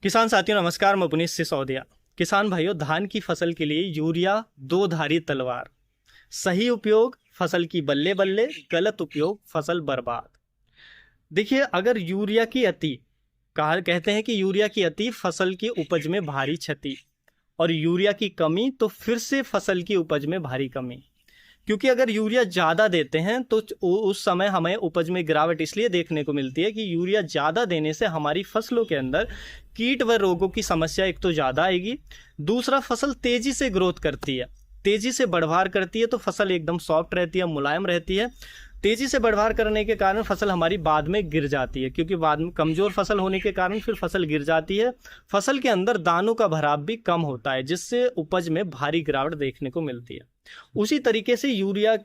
किसान साथियों नमस्कार, मैं पुनीत सिसोदिया। किसान भाइयों, धान की फसल के लिए यूरिया दो धारी तलवार। सही उपयोग फसल की बल्ले बल्ले, गलत उपयोग फसल बर्बाद। देखिए, अगर यूरिया की अति कहा कहते हैं कि यूरिया की अति फसल की उपज में भारी क्षति, और यूरिया की कमी तो फिर से फसल की उपज में भारी कमी। क्योंकि अगर यूरिया ज़्यादा देते हैं तो उस समय हमें उपज में गिरावट इसलिए देखने को मिलती है कि यूरिया ज़्यादा देने से हमारी फसलों के अंदर कीट व रोगों की समस्या एक तो ज़्यादा आएगी, दूसरा फसल तेज़ी से ग्रोथ करती है, तेज़ी से बढ़वार करती है, तो फसल एकदम सॉफ्ट रहती है, मुलायम रहती है। तेज़ी से बढ़वार करने के कारण फसल हमारी बाद में गिर जाती है, क्योंकि बाद में कमज़ोर फसल होने के कारण फिर फसल गिर जाती है। फसल के अंदर दानों का भराव भी कम होता है, जिससे उपज में भारी गिरावट देखने को मिलती है। उसी तरीके से यूरिया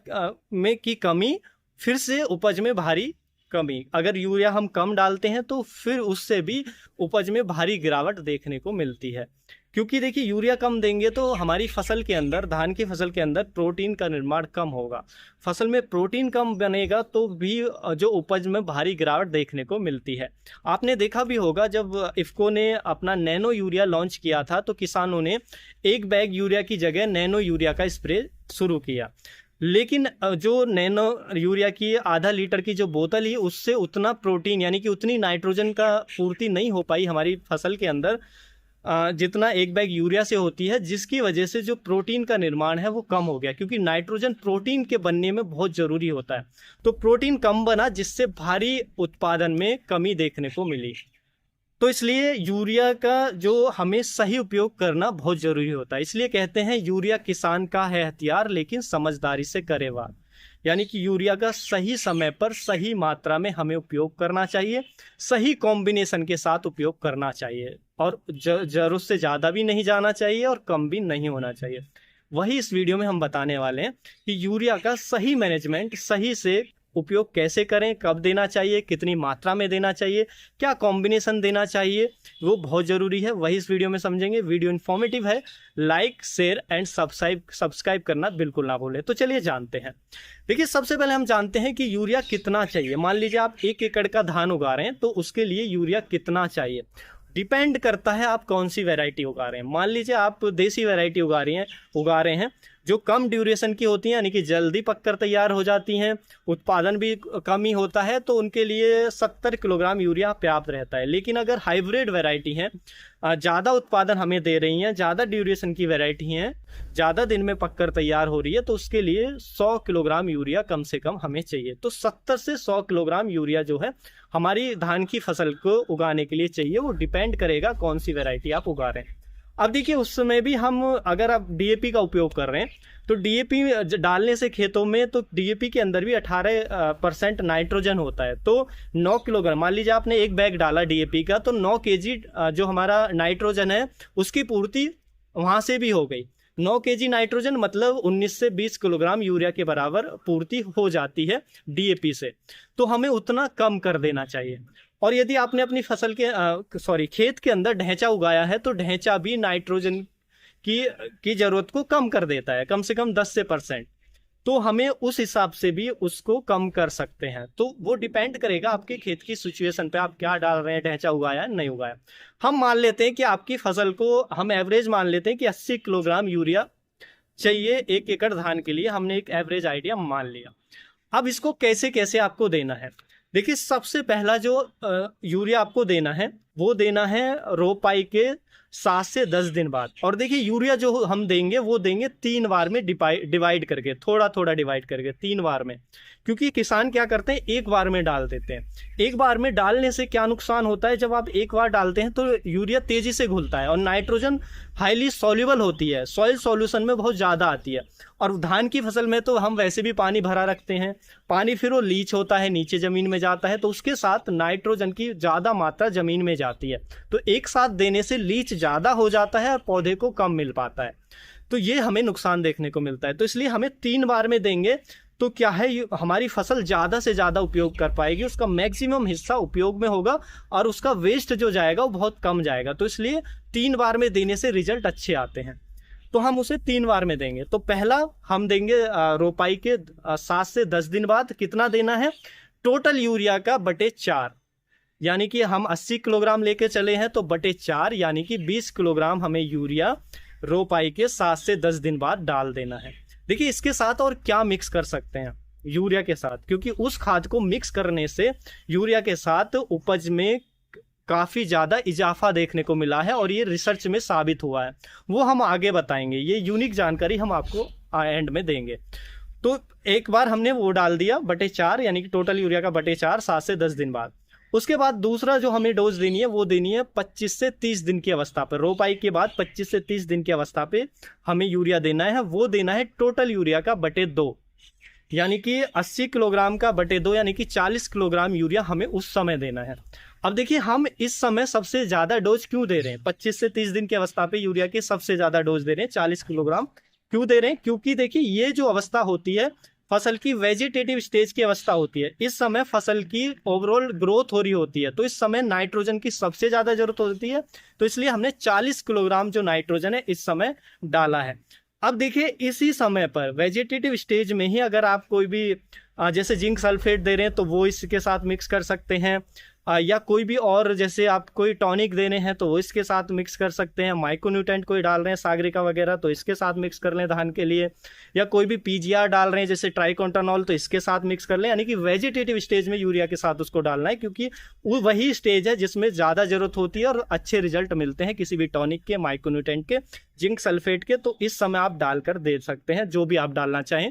में की कमी फिर से उपज में भारी कमी। अगर यूरिया हम कम डालते हैं तो फिर उससे भी उपज में भारी गिरावट देखने को मिलती है। क्योंकि देखिए, यूरिया कम देंगे तो हमारी फसल के अंदर, धान की फसल के अंदर प्रोटीन का निर्माण कम होगा। फसल में प्रोटीन कम बनेगा तो भी जो उपज में भारी गिरावट देखने को मिलती है। आपने देखा भी होगा, जब इफ़को ने अपना नैनो यूरिया लॉन्च किया था तो किसानों ने एक बैग यूरिया की जगह नैनो यूरिया का स्प्रे शुरू किया। लेकिन जो नैनो यूरिया की आधा लीटर की जो बोतल ही, उससे उतना प्रोटीन यानी कि उतनी नाइट्रोजन का पूर्ति नहीं हो पाई हमारी फसल के अंदर जितना एक बैग यूरिया से होती है, जिसकी वजह से जो प्रोटीन का निर्माण है वो कम हो गया। क्योंकि नाइट्रोजन प्रोटीन के बनने में बहुत ज़रूरी होता है, तो प्रोटीन कम बना, जिससे भारी उत्पादन में कमी देखने को मिली। तो इसलिए यूरिया का जो हमें सही उपयोग करना बहुत ज़रूरी होता है। इसलिए कहते हैं यूरिया किसान का है हथियार, लेकिन समझदारी से करे वार। यानी कि यूरिया का सही समय पर सही मात्रा में हमें उपयोग करना चाहिए, सही कॉम्बिनेशन के साथ उपयोग करना चाहिए, और जरूरत से ज़्यादा भी नहीं जाना चाहिए और कम भी नहीं होना चाहिए। वही इस वीडियो में हम बताने वाले हैं कि यूरिया का सही मैनेजमेंट, सही से उपयोग कैसे करें, कब देना चाहिए, कितनी मात्रा में देना चाहिए, क्या कॉम्बिनेशन देना चाहिए, वो बहुत ज़रूरी है। वही इस वीडियो में समझेंगे। वीडियो इन्फॉर्मेटिव है, लाइक शेयर एंड सब्सक्राइब करना बिल्कुल ना भूलें। तो चलिए जानते हैं। देखिए, सबसे पहले हम जानते हैं कि यूरिया कितना चाहिए। मान लीजिए आप 1 एकड़ का धान उगा रहे हैं, तो उसके लिए यूरिया कितना चाहिए डिपेंड करता है आप कौन सी वैरायटी उगा रहे हैं। मान लीजिए आप देसी वैरायटी उगा रहे हैं जो कम ड्यूरेशन की होती हैं, यानी कि जल्दी पककर तैयार हो जाती हैं, उत्पादन भी कम ही होता है, तो उनके लिए 70 किलोग्राम यूरिया पर्याप्त रहता है। लेकिन अगर हाइब्रिड वैरायटी हैं, ज़्यादा उत्पादन हमें दे रही हैं, ज़्यादा ड्यूरेशन की वैरायटी हैं, ज़्यादा दिन में पककर तैयार हो रही है, तो उसके लिए 100 किलोग्राम यूरिया कम से कम हमें चाहिए। तो 70 से 100 किलोग्राम यूरिया जो है हमारी धान की फसल को उगाने के लिए चाहिए। वो डिपेंड करेगा कौन सी वैरायटी आप उगा रहे हैं। अब देखिए, उस समय भी हम, अगर आप डीएपी का उपयोग कर रहे हैं तो डीएपी डालने से खेतों में, तो डीएपी के अंदर भी 18% नाइट्रोजन होता है। तो 9 किलोग्राम, मान लीजिए आपने एक बैग डाला डीएपी का, तो 9 केजी जो हमारा नाइट्रोजन है उसकी पूर्ति वहाँ से भी हो गई। 9 केजी नाइट्रोजन मतलब 19 से 20 किलोग्राम यूरिया के बराबर पूर्ति हो जाती है डीएपी से। तो हमें उतना कम कर देना चाहिए। और यदि आपने अपनी फसल के खेत के अंदर ढैंचा उगाया है, तो ढैंचा भी नाइट्रोजन की जरूरत को कम कर देता है, कम से कम 10 से %। तो हमें उस हिसाब से भी उसको कम कर सकते हैं। तो वो डिपेंड करेगा आपके खेत की सिचुएशन पे, आप क्या डाल रहे हैं, ढैंचा उगाया है नहीं उगाया। हम मान लेते हैं कि आपकी फसल को, हम एवरेज मान लेते हैं कि 80 किलोग्राम यूरिया चाहिए 1 एकड़ धान के लिए। हमने एक एवरेज आइडिया मान लिया। अब इसको कैसे कैसे आपको देना है। देखिए, सबसे पहला जो यूरिया आपको देना है वो देना है रोपाई के 7 से 10 दिन बाद। और देखिए, यूरिया जो हम देंगे वो देंगे 3 बार में डिवाइड करके, थोड़ा थोड़ा डिवाइड करके 3 बार में। क्योंकि किसान क्या करते हैं, एक बार में डाल देते हैं। एक बार में डालने से क्या नुकसान होता है, जब आप एक बार डालते हैं तो यूरिया तेजी से घुलता है और नाइट्रोजन हाईली सॉल्युबल होती है, सॉइल सॉल्यूशन में बहुत ज़्यादा आती है। और धान की फसल में तो हम वैसे भी पानी भरा रखते हैं, पानी फिर वो लीच होता है, नीचे ज़मीन में जाता है, तो उसके साथ नाइट्रोजन की ज़्यादा मात्रा ज़मीन में जाती है। तो एक साथ देने से लीच ज़्यादा हो जाता है और पौधे को कम मिल पाता है। तो ये हमें नुकसान देखने को मिलता है। तो इसलिए हमें 3 बार में देंगे, तो क्या है, हमारी फसल ज़्यादा से ज़्यादा उपयोग कर पाएगी, उसका मैक्सिमम हिस्सा उपयोग में होगा और उसका वेस्ट जो जाएगा वो बहुत कम जाएगा। तो इसलिए 3 बार में देने से रिजल्ट अच्छे आते हैं। तो हम उसे 3 बार में देंगे। तो पहला हम देंगे रोपाई के 7 से 10 दिन बाद। कितना देना है, टोटल यूरिया का बटे 4। यानी कि हम 80 किलोग्राम लेके चले हैं तो बटे 4 यानी कि 20 किलोग्राम हमें यूरिया रोपाई के 7 से 10 दिन बाद डाल देना है। देखिए इसके साथ और क्या मिक्स कर सकते हैं यूरिया के साथ, क्योंकि उस खाद को मिक्स करने से यूरिया के साथ उपज में काफ़ी ज़्यादा इजाफा देखने को मिला है और ये रिसर्च में साबित हुआ है, वो हम आगे बताएंगे। ये यूनिक जानकारी हम आपको एंड में देंगे। तो एक बार हमने वो डाल दिया बटे 4 यानी कि टोटल यूरिया का बटे 4 7 से 10 दिन बाद। उसके बाद दूसरा जो हमें डोज देनी है वो देनी है 25 से 30 दिन की अवस्था पर। रोपाई के बाद 25 से 30 दिन की अवस्था पे हमें यूरिया देना है। वो देना है टोटल यूरिया का बटे 2 यानी कि 80 किलोग्राम का बटे 2 यानी कि 40 किलोग्राम यूरिया हमें उस समय देना है। अब देखिए हम इस समय सबसे ज़्यादा डोज क्यों दे रहे हैं, 25 से 30 दिन की अवस्था पे यूरिया की सबसे ज़्यादा डोज दे रहे हैं 40 किलोग्राम क्यों दे रहे हैं, क्योंकि देखिए ये जो अवस्था होती है फसल की वेजिटेटिव स्टेज की अवस्था होती है। इस समय फसल की ओवरऑल ग्रोथ हो रही होती है, तो इस समय नाइट्रोजन की सबसे ज़्यादा जरूरत होती है। तो इसलिए हमने 40 किलोग्राम जो नाइट्रोजन है इस समय डाला है। अब देखिए इसी समय पर वेजिटेटिव स्टेज में ही अगर आप कोई भी जैसे जिंक सल्फेट दे रहे हैं तो वो इसके साथ मिक्स कर सकते हैं, या कोई भी और जैसे आप कोई टॉनिक देने हैं तो वो इसके साथ मिक्स कर सकते हैं। माइक्रोन्यूट्रेंट कोई डाल रहे हैं सागरिका वगैरह तो इसके साथ मिक्स कर लें धान के लिए, या कोई भी पीजीआर डाल रहे हैं जैसे ट्राइकोंटानॉल तो इसके साथ मिक्स कर लें। यानी कि वेजिटेटिव स्टेज में यूरिया के साथ उसको डालना है, क्योंकि वो वही स्टेज है जिसमें ज़्यादा जरूरत होती है और अच्छे रिजल्ट मिलते हैं किसी भी टॉनिक के, माइक्रोन्यूट्रेंट के, जिंक सल्फेट के। तो इस समय आप डालकर दे सकते हैं जो भी आप डालना चाहें।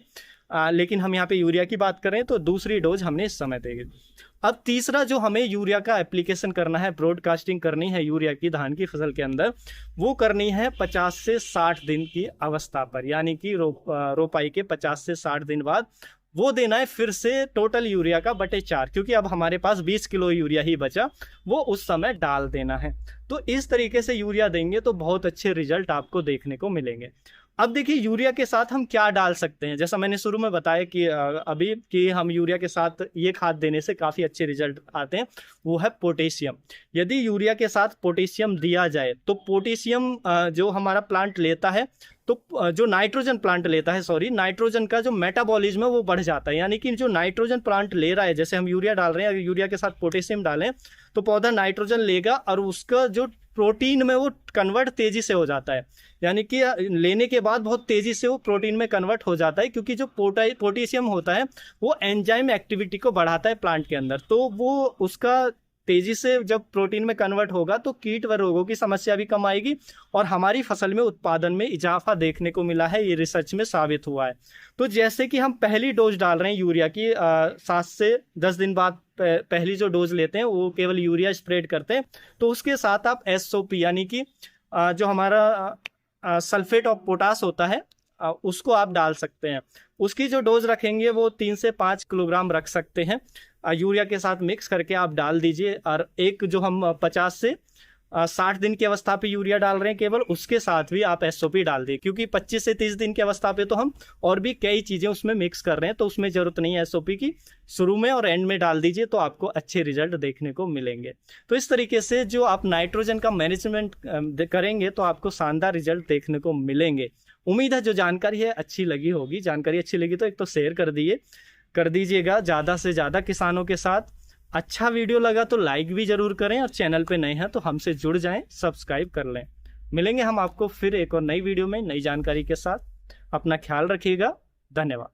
लेकिन हम यहाँ पे यूरिया की बात करें तो दूसरी डोज हमने इस समय देगी। अब तीसरा जो हमें यूरिया का एप्लीकेशन करना है, ब्रॉडकास्टिंग करनी है यूरिया की धान की फसल के अंदर, वो करनी है 50 से 60 दिन की अवस्था पर, यानी कि रोपाई के 50 से 60 दिन बाद वो देना है फिर से टोटल यूरिया का बटे 4, क्योंकि अब हमारे पास 20 किलो यूरिया ही बचा, वो उस समय डाल देना है। तो इस तरीके से यूरिया देंगे तो बहुत अच्छे रिजल्ट आपको देखने को मिलेंगे। अब देखिए यूरिया के साथ हम क्या डाल सकते हैं, जैसा मैंने शुरू में बताया कि अभी कि हम यूरिया के साथ ये खाद देने से काफ़ी अच्छे रिजल्ट आते हैं, वो है पोटेशियम। यदि यूरिया के साथ पोटेशियम दिया जाए तो पोटेशियम जो हमारा प्लांट लेता है, तो जो नाइट्रोजन प्लांट लेता है, सॉरी, नाइट्रोजन का जो मेटाबॉलिज्म है वो बढ़ जाता है। यानी कि जो नाइट्रोजन प्लांट ले रहा है, जैसे हम यूरिया डाल रहे हैं, अगर यूरिया के साथ पोटेशियम डालें तो पौधा नाइट्रोजन लेगा और उसका जो प्रोटीन में वो कन्वर्ट तेजी से हो जाता है। यानी कि लेने के बाद बहुत तेजी से वो प्रोटीन में कन्वर्ट हो जाता है, क्योंकि जो पोटेशियम होता है वो एंजाइम एक्टिविटी को बढ़ाता है प्लांट के अंदर। तो वो उसका तेजी से जब प्रोटीन में कन्वर्ट होगा तो कीट व रोगों की समस्या भी कम आएगी और हमारी फसल में उत्पादन में इजाफा देखने को मिला है, ये रिसर्च में साबित हुआ है। तो जैसे कि हम पहली डोज डाल रहे हैं यूरिया की 7 से 10 दिन बाद पहली जो डोज लेते हैं वो केवल यूरिया स्प्रेड करते हैं, तो उसके साथ आप एसओपी यानी कि जो हमारा सल्फेट ऑफ पोटास होता है उसको आप डाल सकते हैं। उसकी जो डोज रखेंगे वो 3 से 5 किलोग्राम रख सकते हैं, यूरिया के साथ मिक्स करके आप डाल दीजिए। और एक जो हम 50 से 60 दिन की अवस्था पे यूरिया डाल रहे हैं केवल, उसके साथ भी आप एसओपी डाल दिए, क्योंकि 25 से 30 दिन की अवस्था पे तो हम और भी कई चीज़ें उसमें मिक्स कर रहे हैं, तो उसमें ज़रूरत नहीं है एसओपी की। शुरू में और एंड में डाल दीजिए तो आपको अच्छे रिजल्ट देखने को मिलेंगे। तो इस तरीके से जो आप नाइट्रोजन का मैनेजमेंट करेंगे तो आपको शानदार रिजल्ट देखने को मिलेंगे। उम्मीद है जो जानकारी है अच्छी लगी होगी। जानकारी अच्छी लगी तो एक तो शेयर कर दीजिएगा ज़्यादा से ज़्यादा किसानों के साथ। अच्छा वीडियो लगा तो लाइक भी ज़रूर करें, और चैनल पे नए हैं तो हमसे जुड़ जाएं, सब्सक्राइब कर लें। मिलेंगे हम आपको फिर एक और नई वीडियो में नई जानकारी के साथ। अपना ख्याल रखिएगा। धन्यवाद।